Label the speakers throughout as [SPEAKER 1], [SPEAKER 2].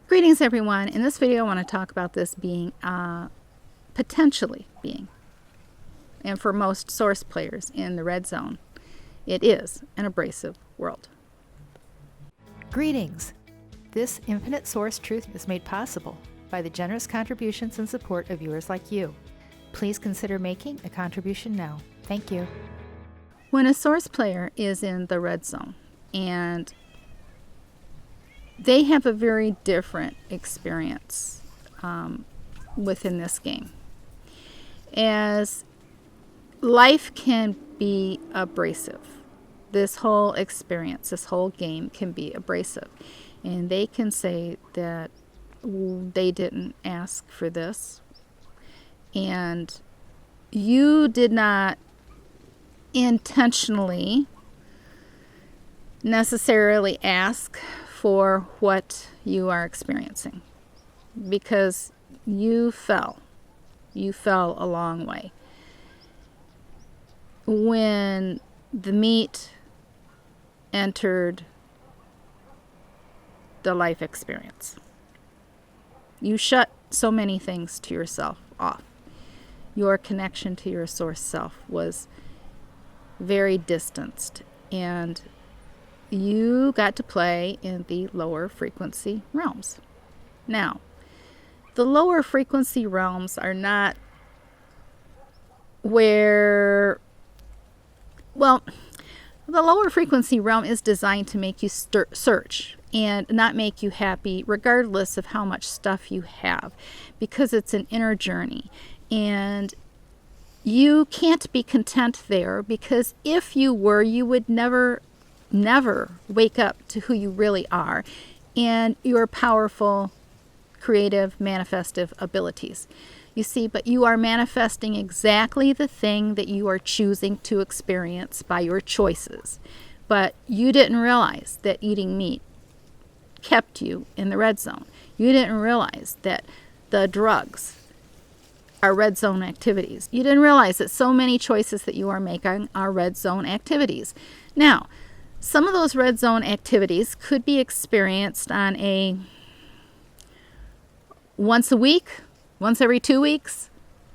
[SPEAKER 1] Greetings everyone. In this video I want to talk about this being, potentially being, and for most source players in the red zone, it is an abrasive world.
[SPEAKER 2] Greetings! This infinite source truth is made possible by the generous contributions and support of viewers like you. Please consider making a contribution now. Thank you.
[SPEAKER 1] When a source player is in the red zone and they have a very different experience within this game, as life can be abrasive. This whole experience, this whole game can be abrasive, and they can say that they didn't ask for this and you did not intentionally necessarily ask for what you are experiencing, because you fell a long way when the meat entered the life experience. You shut so many things to yourself off. Your connection to your source self was very distanced, and you got to play in the lower frequency realms. Now, the lower frequency realms are not where, well, the lower frequency realm is designed to make you search and not make you happy regardless of how much stuff you have, because it's an inner journey. And you can't be content there, because if you were, you would never wake up to who you really are and your powerful, creative, manifestive abilities. You see, but you are manifesting exactly the thing that you are choosing to experience by your choices. But you didn't realize that eating meat kept you in the red zone. You didn't realize that the drugs are red zone activities. You didn't realize that so many choices that you are making are red zone activities. Now, some of those red zone activities could be experienced on a once a week, once every 2 weeks,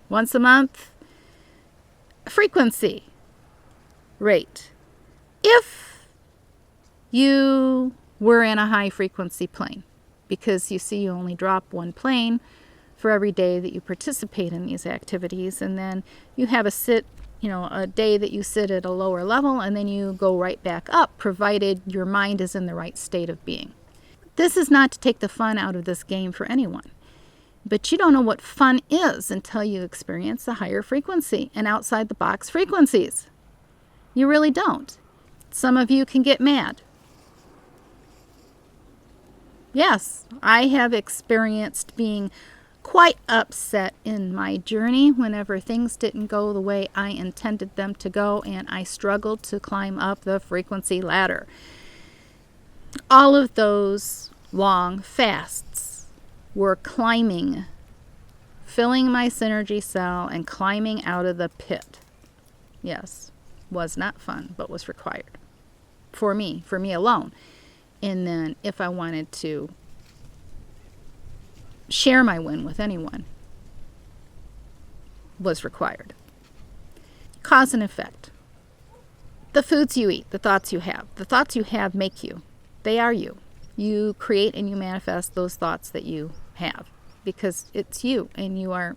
[SPEAKER 1] once a month frequency rate. If you were in a high frequency plane, because you see, you only drop one plane for every day that you participate in these activities, and then you have a day that you sit at a lower level, and then you go right back up, provided your mind is in the right state of being. This is not to take the fun out of this game for anyone, but you don't know what fun is until you experience the higher frequency and outside the box frequencies. You really don't. Some of you can get mad. Yes, I have experienced being quite upset in my journey whenever things didn't go the way I intended them to go, and I struggled to climb up the frequency ladder. All of those long fasts were climbing, filling my synergy cell and climbing out of the pit. Yes, was not fun, but was required for me alone. And then if I wanted to share my win with anyone, was required. Cause and effect. The foods you eat, the thoughts you have. The thoughts you have make you. They are you. You create and you manifest those thoughts that you have, because it's you, and you are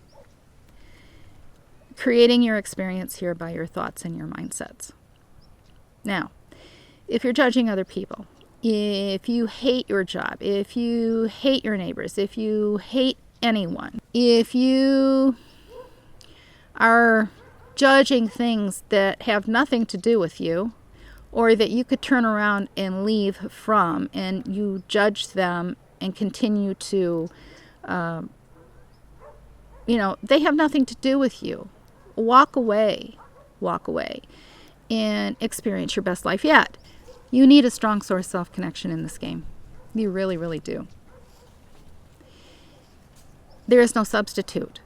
[SPEAKER 1] creating your experience here by your thoughts and your mindsets. Now, if you're judging other people, if you hate your job, if you hate your neighbors, if you hate anyone, if you are judging things that have nothing to do with you, or that you could turn around and leave from, and you judge them and continue to, they have nothing to do with you. Walk away, and experience your best life yet. You need a strong source self-connection in this game. You really, really do. There is no substitute.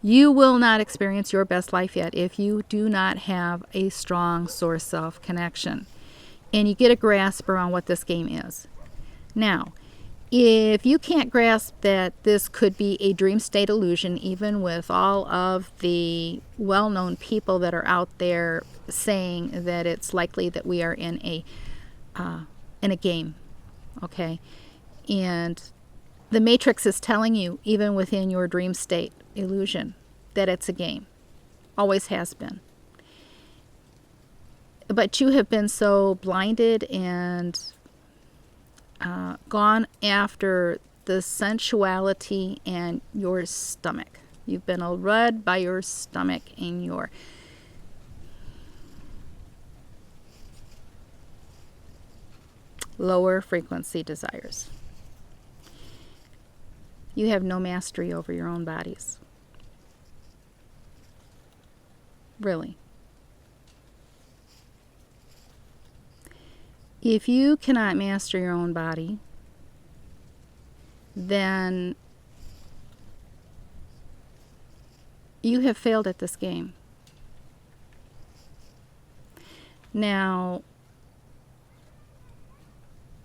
[SPEAKER 1] You will not experience your best life yet if you do not have a strong source self-connection and you get a grasp around what this game is. Now, If you can't grasp that this could be a dream state illusion, even with all of the well-known people that are out there saying that it's likely that we are in a game, okay? And the Matrix is telling you, even within your dream state illusion, that it's a game. Always has been. But you have been so blinded and gone after the sensuality and your stomach. You've been led by your stomach and your lower frequency desires. You have no mastery over your own bodies. Really. If you cannot master your own body, then you have failed at this game. Now,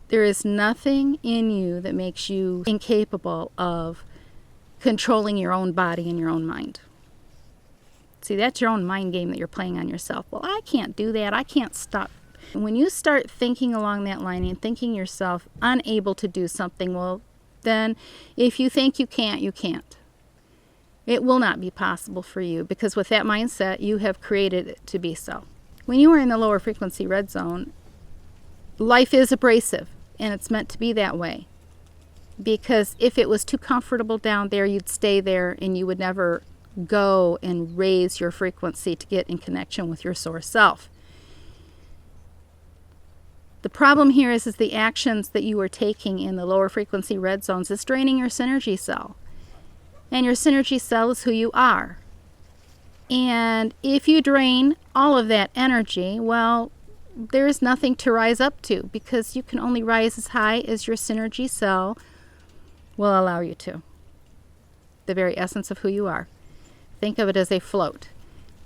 [SPEAKER 1] there is nothing in you that makes you incapable of controlling your own body and your own mind. See, that's your own mind game that you're playing on yourself. Well, I can't do that. I can't stop. When you start thinking along that line and thinking yourself unable to do something, well, then if you think you can't, you can't. It will not be possible for you, because with that mindset, you have created it to be so. When you are in the lower frequency red zone, life is abrasive, and it's meant to be that way. Because if it was too comfortable down there, you'd stay there and you would never go and raise your frequency to get in connection with your source self. The problem here is the actions that you are taking in the lower frequency red zones is draining your synergy cell. And your synergy cell is who you are. And if you drain all of that energy, well, there is nothing to rise up to, because you can only rise as high as your synergy cell will allow you to. The very essence of who you are. Think of it as a float.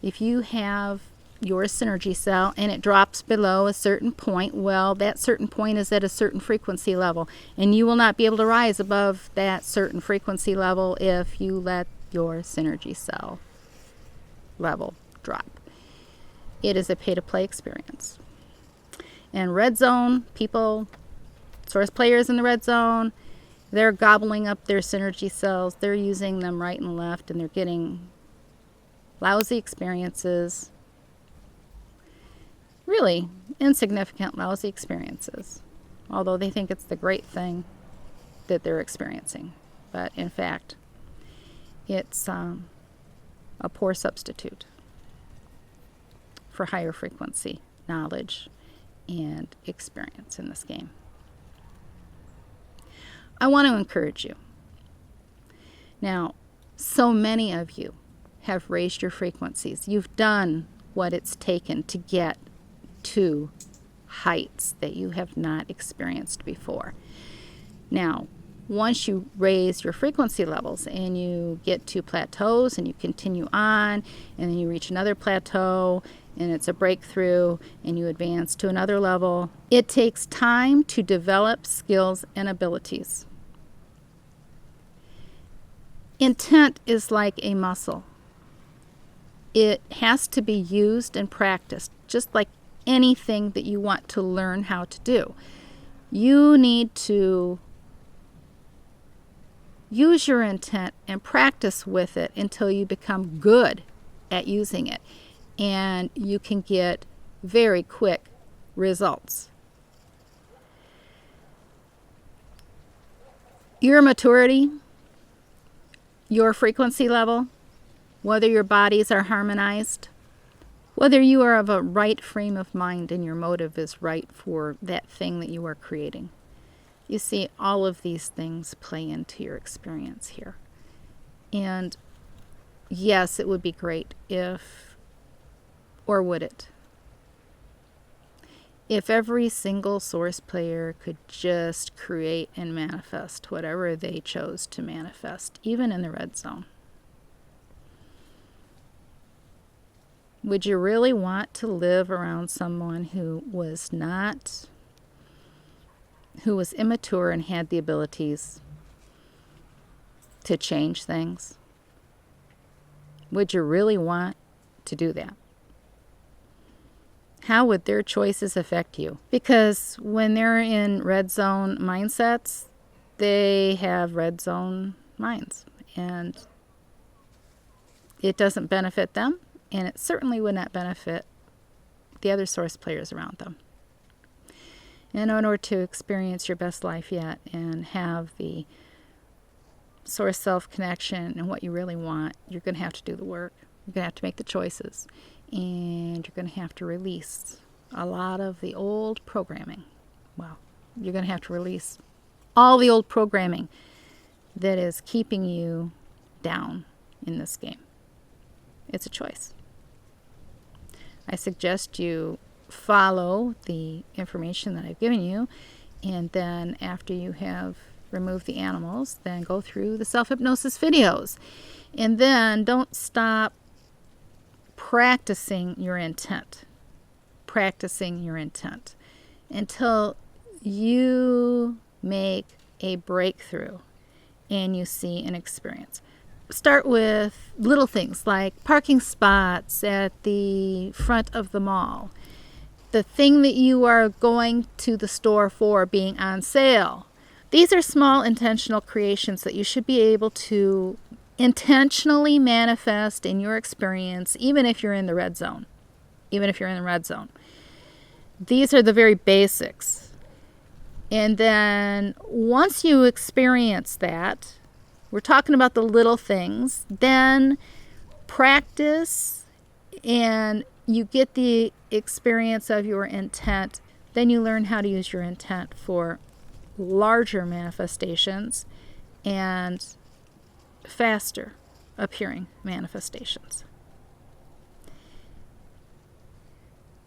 [SPEAKER 1] If you have your synergy cell and it drops below a certain point, well, that certain point is at a certain frequency level, and you will not be able to rise above that certain frequency level if you let your synergy cell level drop. It is a pay-to-play experience. And red zone people, source players in the red zone, they're gobbling up their synergy cells. They're using them right and left, and they're getting lousy experiences. Really insignificant, lousy experiences. Although they think it's the great thing that they're experiencing. But in fact, it's a poor substitute for higher frequency knowledge and experience in this game. I want to encourage you. Now, so many of you have raised your frequencies. You've done what it's taken to get to heights that you have not experienced before. Now, once you raise your frequency levels and you get to plateaus and you continue on, and then you reach another plateau and it's a breakthrough and you advance to another level, it takes time to develop skills and abilities. Intent is like a muscle. It has to be used and practiced, just like anything that you want to learn how to do. You need to use your intent and practice with it until you become good at using it, and you can get very quick results. Your maturity, your frequency level, whether your bodies are harmonized, whether you are of a right frame of mind and your motive is right for that thing that you are creating. You see, all of these things play into your experience here. And yes, it would be great if, or would it, if every single source player could just create and manifest whatever they chose to manifest, even in the red zone. Would you really want to live around someone who was not, who was immature and had the abilities to change things, would you really want to do that? How would their choices affect you? Because when they're in red zone mindsets, they have red zone minds, and it doesn't benefit them, and it certainly would not benefit the other source players around them. And in order to experience your best life yet and have the source self connection and what you really want, you're going to have to do the work. You're going to have to make the choices, and you're going to have to release a lot of the old programming. Well, you're going to have to release all the old programming that is keeping you down in this game. It's a choice. I suggest you follow the information that I've given you, and then after you have removed the animals, then go through the self-hypnosis videos. And then don't stop practicing your intent. Practicing your intent until you make a breakthrough and you see an experience. Start with little things like parking spots at the front of the mall. The thing that you are going to the store for being on sale. These are small intentional creations that you should be able to intentionally manifest in your experience, even if you're in the red zone. Even if you're in the red zone. These are the very basics. And then once you experience that, we're talking about the little things, then practice and you get the experience of your intent. Then you learn how to use your intent for larger manifestations and faster appearing manifestations.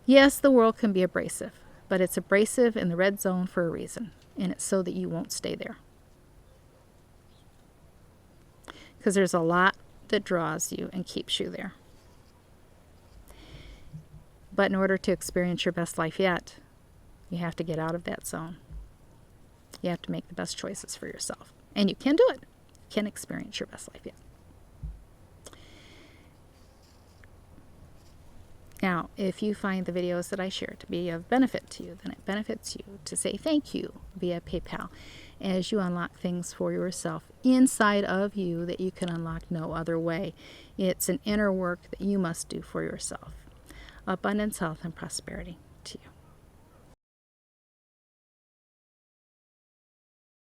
[SPEAKER 1] Yes, the world can be abrasive, but it's abrasive in the red zone for a reason, and it's so that you won't stay there. Because there's a lot that draws you and keeps you there. But in order to experience your best life yet, you have to get out of that zone. You have to make the best choices for yourself. And you can do it. You can experience your best life yet. Now, if you find the videos that I share to be of benefit to you, then it benefits you to say thank you via PayPal as you unlock things for yourself inside of you that you can unlock no other way. It's an inner work that you must do for yourself. Abundance, health, and prosperity to you.